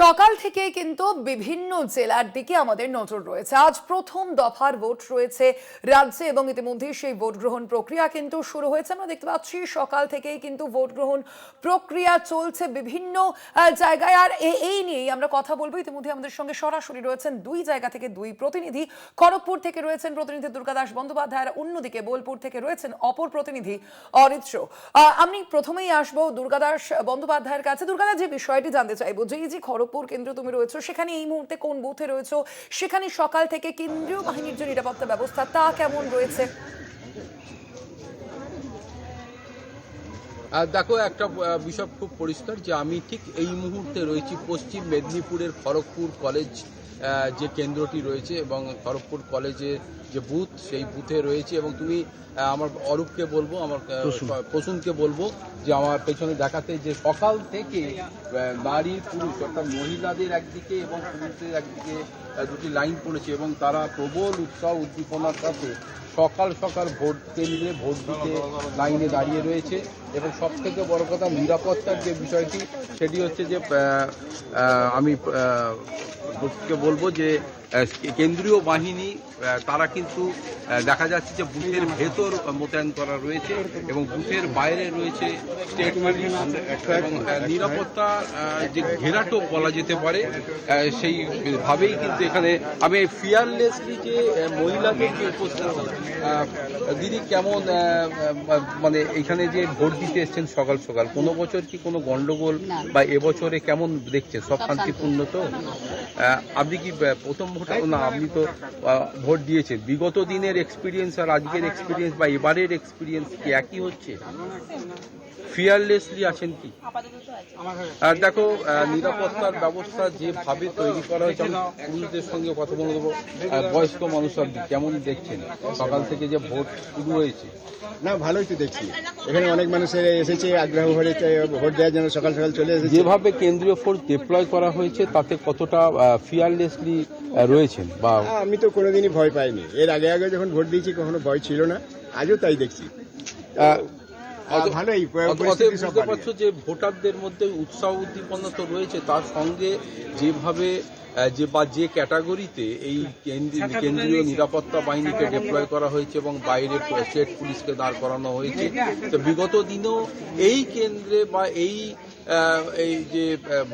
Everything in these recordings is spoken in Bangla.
সকাল থেকে কিন্তু বিভিন্ন জেলার দিকে আমাদের নজর রয়েছে। আজ প্রথম দফার ভোট রয়েছে রাজ্যে এবং ইতিমধ্যে সেই ভোট গ্রহণ প্রক্রিয়া কিন্তু শুরু হয়েছে। আমরা দেখতে পাচ্ছি সকাল থেকেই কিন্তু ভোট গ্রহণ প্রক্রিয়া চলছে বিভিন্ন জায়গায়। আর এই নিয়েই আমরা কথা বলবো। ইতিমধ্যে আমাদের সঙ্গে সরাসরি রয়েছেন দুই জায়গা থেকে দুই প্রতিনিধি। খড়গপুর থেকে রয়েছেন প্রতিনিধি দুর্গাদাস বন্দ্যোপাধ্যায়, আর অন্যদিকে বোলপুর থেকে রয়েছেন অপর প্রতিনিধি অরিত্র। আমি প্রথমেই আসবো দুর্গাদাস বন্দ্যোপাধ্যায়ের কাছে। দুর্গাদাস, যে বিষয়টি জানতে চাইবো, যে এই যে খড়গপুর কেন্দ্র তুমি রয়েছো, সেখানে এই মুহূর্তে কোন বুথে রয়েছো, সেখানে সকাল থেকে কেন্দ্রীয় বাহিনীর যে নিরাপত্তা ব্যবস্থা তা কেমন রয়েছে? দেখো, একটা বিষয় খুব পরিষ্কার যে আমি ঠিক এই মুহূর্তে রয়েছি পশ্চিম মেদিনীপুরের খড়গপুর কলেজ যে কেন্দ্রটি রয়েছে এবং খড়গপুর কলেজের যে বুথ, সেই বুথে রয়েছে। এবং তুমি আমার অরূপকে বলবো, আমার প্রসূনকে বলবো যে আমার পেছনে দেখাতে, যে সকাল থেকে নারী পুরুষ অর্থাৎ মহিলাদের একদিকে এবং পুরুষদের একদিকে দুটি লাইন পড়েছে এবং তারা প্রবল উৎসাহ উদ্দীপনার সাথে সকাল সকাল ভোট কেন্দ্রে ভোট দিতে লাইনে দাঁড়িয়ে রয়েছে। এবং সব থেকে বড় কথা, নিরাপত্তার যে বিষয়টি, সেটি হচ্ছে যে আমি বলবো যে কেন্দ্রীয় বাহিনী তারা কিন্তু দেখা যাচ্ছে যে বুথের ভেতর মোতায়েন করা রয়েছে এবং বুথের বাইরে রয়েছে স্টেট পুলিশ এবং নিরাপত্তা যে ঘেরাটোপ বলা যেতে পারে সেইভাবেই কিন্তু এখানে আমি ফিয়ারলেসলি যে মহিলাদের যে উপস্থিতি, দিদি কেমন, মানে এখানে যে ভোট দিতে এসছেন সকাল সকাল, কোনো বছর কি কোনো গন্ডগোল বা এবছরে কেমন দেখছেন? সব শান্তিপূর্ণ তো? আপনি কি প্রথম ভোটার না? আপনি তো ভোট দিয়েছেন। বিগত দিনের এক্সপিরিয়েন্স আর আজকের এক্সপিরিয়েন্স বা এবারের এক্সপিরিয়েন্স কি একই হচ্ছে? ফিয়ারলেসলি আছেন কি? দেখো, নিরাপত্তার ব্যবস্থা যেভাবে তৈরি করা হয়েছে, আমি পুলিশদের সঙ্গে কথা বলে দেবো। বয়স্ক মানুষ আপনি কেমন দেখছেন সকাল থেকে যে ভোট শুরু হয়েছে? না, ভালোই তো দেখছি। এখানে অনেক মানুষের এসেছে আগ্রহ ভরে ভোট দেওয়ার জন্য, সকাল সকাল চলে এসেছে। যেভাবে কেন্দ্রীয় ফোর্স ডিপ্লয় করা হয়েছে তাতে কতটা ফিয়ারলেসলি রয়েছেন? বা আমি তো কোনোদিনই ভয় পাইনি। এর আগে আগে যখন ভোট দিয়েছি কখনো ভয় ছিল না, আজও তাই দেখছি। ভালোই বুঝতে পারছো যে ভোটারদের মধ্যে উৎসাহ উদ্দীপনা তো রয়েছে, তার সঙ্গে যেভাবে যে ক্যাটাগরিতে এই কেন্দ্রীয় নিরাপত্তা বাহিনীকে ডিপ্লয় করা হয়েছে এবং বাইরে স্টেট পুলিশকে দাঁড় করানো হয়েছে, তো বিগত দিনেও এই কেন্দ্রে বা এই যে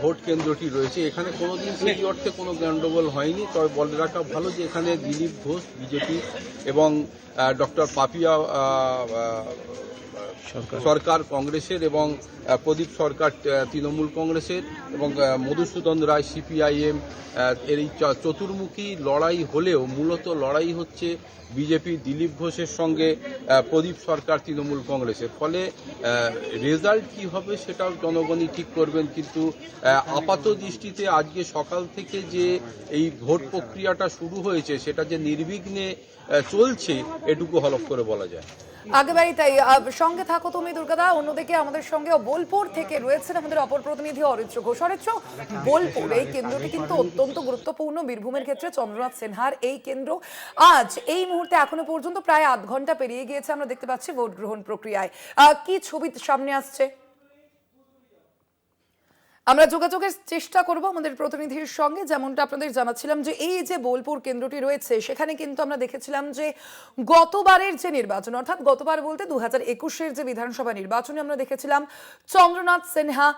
ভোট কেন্দ্রটি রয়েছে, এখানে কোনোদিন সেই অর্থে কোনো গন্ডগোল হয়নি। তবে বলে রাখা ভালো যে এখানে দিলীপ ঘোষ বিজেপি এবং ডক্টর পাপিয়া সরকার কংগ্রেসের এবং প্রদীপ সরকার তৃণমূল কংগ্রেসের এবং মধুসূদন রায় সিপিআইএম এর এই চতুর্মুখী লড়াই হলেও মূলত লড়াই হচ্ছে বিজেপির দিলীপ ঘোষের সঙ্গে প্রদীপ সরকার তৃণমূল কংগ্রেসের। ফলে রেজাল্ট কি হবে সেটাও জনগণই ঠিক করবেন। কিন্তু আপাত দৃষ্টিতে আজকে সকাল থেকে যে এই ভোট প্রক্রিয়াটা শুরু হয়েছে, সেটা যে নির্বিঘ্নে চলছে এটুকু হলফ করে বলা যায়। একেবারেই তাই। সঙ্গে থাকো তুমি দুর্গাদা। অন্যদিকে আমাদের সঙ্গে বোলপুর থেকে রয়েছেন আমাদের অপর প্রতিনিধি অরিত্র ঘোষ। অরিত্র, বোলপুর এই কেন্দ্রটি কিন্তু অত্যন্ত গুরুত্বপূর্ণ বীরভূমের ক্ষেত্রে। চন্দ্রনাথ সিনহার এই কেন্দ্র আজ এই মুহূর্তে এখনো পর্যন্ত প্রায় আধ ঘন্টা পেরিয়ে গিয়েছে। আমরা দেখতে পাচ্ছি ভোট গ্রহণ প্রক্রিয়ায় কি ছবি সামনে আসছে। আমরা যোগাযোগের চেষ্টা করব আমাদের প্রতিনিধির সঙ্গে। যেমনটা আপনাদের জানাচ্ছিলাম যে এই যে বোলপুর কেন্দ্রটি রয়েছে, সেখানে কিন্তু আমরা দেখেছিলাম যে গতবারের যে নির্বাচন, অর্থাৎ গতবার বলতে 2021-এর যে বিধানসভা নির্বাচনে আমরা দেখেছিলাম চন্দ্রনাথ সিনহা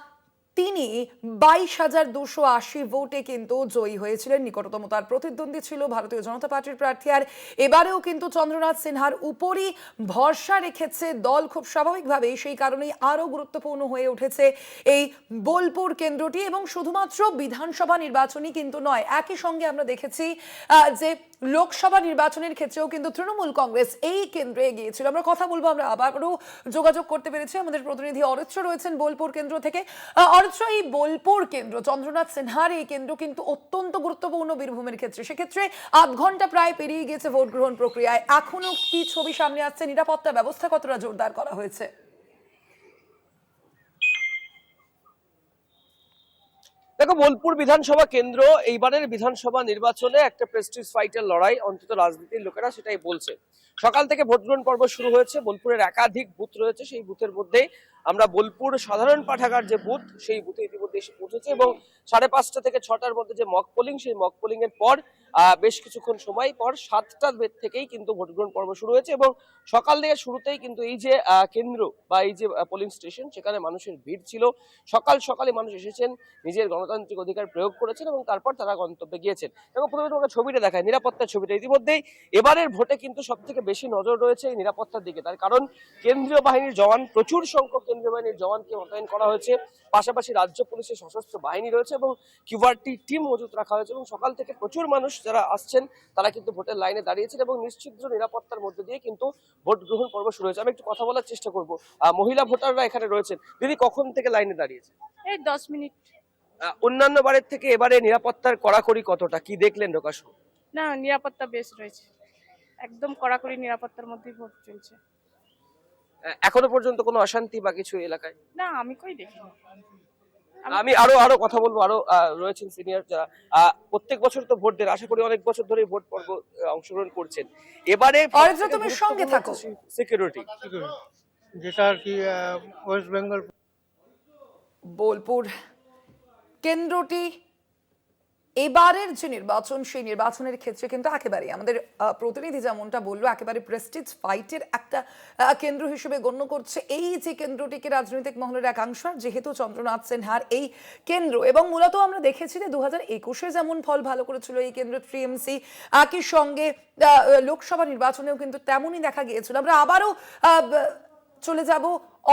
তিনি 22,280 ভোটে কিন্তু জয়ী হয়েছিলেন। নিকটতম তার প্রতিদ্বন্দ্বী ছিল ভারতীয় জনতা পার্টির প্রার্থী। আর এবারেও কিন্তু চন্দ্রনাথ সিনহার উপরই ভরসা রেখেছে দল খুব স্বাভাবিকভাবেই। সেই কারণেই আরও গুরুত্বপূর্ণ হয়ে উঠেছে এই বোলপুর কেন্দ্রটি। এবং শুধুমাত্র বিধানসভা নির্বাচনই কিন্তু নয়, একই সঙ্গে আমরা দেখেছি যে লোকসভা নির্বাচনের ক্ষেত্রেও কিন্তু তৃণমূল কংগ্রেস এই কেন্দ্রে গিয়েছিল। আমরা কথা বলবো, আমরা আবারও যোগাযোগ করতে পেরেছি। আমাদের প্রতিনিধি অরিত্র রয়েছেন বোলপুর কেন্দ্র থেকে। অরিত্র, এই বোলপুর কেন্দ্র, চন্দ্রনাথ সিনহার এই কেন্দ্র কিন্তু অত্যন্ত গুরুত্বপূর্ণ বীরভূমের ক্ষেত্রে। সেক্ষেত্রে আধ ঘন্টা প্রায় পেরিয়ে গেছে ভোট গ্রহণ প্রক্রিয়ায়। এখনো কি ছবি সামনে আসছে? নিরাপত্তা ব্যবস্থা কতটা জোরদার করা হয়েছে? দেখো, বোলপুর বিধানসভা কেন্দ্র এইবারের বিধানসভা নির্বাচনে একটা প্রেস্টিজ ফাইটের লড়াই, অন্তত রাজনীতির লোকেরা সেটাই বলছে। সকাল থেকে ভোট গ্রহণ পর্ব শুরু হয়েছে। বোলপুরের একাধিক বুথ রয়েছে, সেই বুথের মধ্যে আমরা বোলপুর সাধারণ পাঠাগার যে বুথ, সেই বুথে ইতিমধ্যে এসে পৌঁছেছে এবং 5:30 থেকে 6টার মধ্যে যে মক পোলিং, সেই মক পোলিং এর পর বেশ কিছুক্ষণ সময় পর 7টার থেকেই কিন্তু ভোট গ্রহণ পর্ব শুরু হয়েছে এবং সকাল থেকে শুরুতেই কিন্তু এই যে কেন্দ্র বা এই যে পোলিং স্টেশন, সেখানে মানুষের ভিড় ছিল। সকাল সকালে মানুষ এসেছেন, নিজের গণতান্ত্রিক অধিকার প্রয়োগ করেছেন এবং তারপর তারা গন্তব্যে গিয়েছেন। এবং প্রথমে তোমাকে ছবিটা দেখায়, নিরাপত্তার ছবিটা। ইতিমধ্যেই এবারের ভোটে কিন্তু সব থেকে বেশি নজর রয়েছে এই নিরাপত্তার দিকে, তার কারণ কেন্দ্রীয় বাহিনীর জওয়ান, প্রচুর সংখ্যক কেন্দ্রীয় বাহিনীর জওয়ানকে মোতায়েন করা হয়েছে, পাশাপাশি রাজ্য পুলিশের সশস্ত্র বাহিনী রয়েছে এবং কিউআরটি টিম মজুত রাখা হয়েছে এবং সকাল থেকে প্রচুর মানুষ যারা আসছেন তারা কিন্তু ভোটের লাইনে দাঁড়িয়েছেন এবং নিশ্চিদ্র নিরাপত্তার মধ্যে দিয়ে কিন্তু ভোট গ্রহণ পর্ব শুরু হয়েছে। আমি একটু কথা বলার চেষ্টা করবো, মহিলা ভোটাররা এখানে রয়েছেন। দিদি, কখন থেকে লাইনে দাঁড়িয়েছে? এই 10 মিনিট। অন্যান্য বারের থেকে এবারে নিরাপত্তার কড়াকড়ি কতটা, কি দেখলেন ঢোকার সময়? না, নিরাপত্তা বেশ রয়েছে, একদম কড়াকড়ি নিরাপত্তার মধ্যেই ভোট চলছে। এখনো পর্যন্ত কোনো অশান্তি বা কিছু এলাকায়? না, আমি কই দেখিনি। আমি আরো কথা বলবো, আরো রয়েছেন সিনিয়র যারা প্রত্যেক বছর তো ভোট দেন, আশা করি অনেক বছর ধরে ভোট পর্ব অংশগ্রহণ করছেন। এবারে অরিত্র, তুমি সঙ্গে থাকো। সিকিউরিটি যেটা আর কি ওয়েস্ট বেঙ্গল বোলপুর কেন্দ্রটি এবারের যে নির্বাচন, সেই নির্বাচনের ক্ষেত্রে কিন্তু একেবারে আমাদের প্রতিনিধি যেমনটা বললো, একেবারে প্রেস্টিজ ফাইটের একটা কেন্দ্র হিসেবে গণ্য করছে এই যে কেন্দ্রটিকে রাজনৈতিক মহলের একাংশ, যেহেতু চন্দ্রনাথ সিনহার এই কেন্দ্র। এবং মূলত আমরা দেখেছি যে 2021-এ যেমন ফল ভালো করেছিল এই কেন্দ্র টিএমসি, একই সঙ্গে লোকসভা নির্বাচনেও কিন্তু তেমনই দেখা গিয়েছিল। আমরা আবারও চলে যাব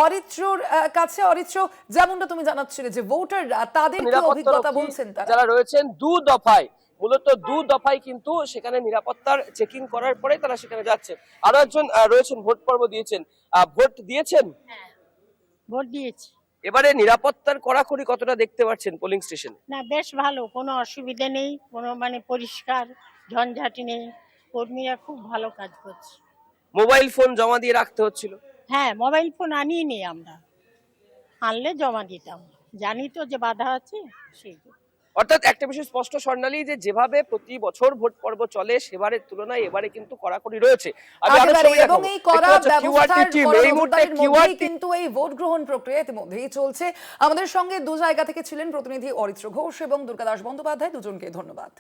অরিত্রর কাছে। অরিত্র, যেমনটা তুমি জানাচ্ছিলে যে ভোটাররা তাদের কি অভিজ্ঞতা বলছেন তারা? যারা রয়েছেন দু দফায়, মূলত দু দফায় কিন্তু সেখানে নিরাপত্তার চেকিং করার পরে তারা সেখানে যাচ্ছে। আরো একজন রয়েছেন, ভোট পর্ব দিয়েছেন, ভোট দিয়েছেন? ভোট দিয়েছি। এবারে নিরাপত্তার কড়াকড়ি কতটা দেখতে পাচ্ছেন পোলিং স্টেশনে? না, বেশ ভালো, কোনো অসুবিধা নেই, কোনো পরিষ্কার, ঝঞ্ঝাটি নেই, কর্মীরা খুব ভালো কাজ করছে। মোবাইল ফোন জমা দিয়ে রাখতে হচ্ছিল? হ্যাঁ, মোবাইল ফোন আনিয়ে নিই আমরা, আনলে জমা দিতাম, জানি তো যে বাধা আছে সেই। অর্থাৎ একটা বিষয় স্পষ্ট স্বর্ণালী, যে যেভাবে প্রতি বছর ভোট পর্ব চলে সেবারের তুলনায় এবারে কিন্তু কড়াকড়ি রয়েছে। এবং এই কড়া ব্যবস্থার মধ্যেই কিন্তু এই ভোট গ্রহণ প্রক্রিয়া ইতিমধ্যেই চলছে। আমাদের সঙ্গে দু জায়গা থেকে ছিলেন প্রতিনিধি অরিত্র ঘোষ এবং দুর্গা দাস বন্দ্যোপাধ্যায়, দুজনকে ধন্যবাদ।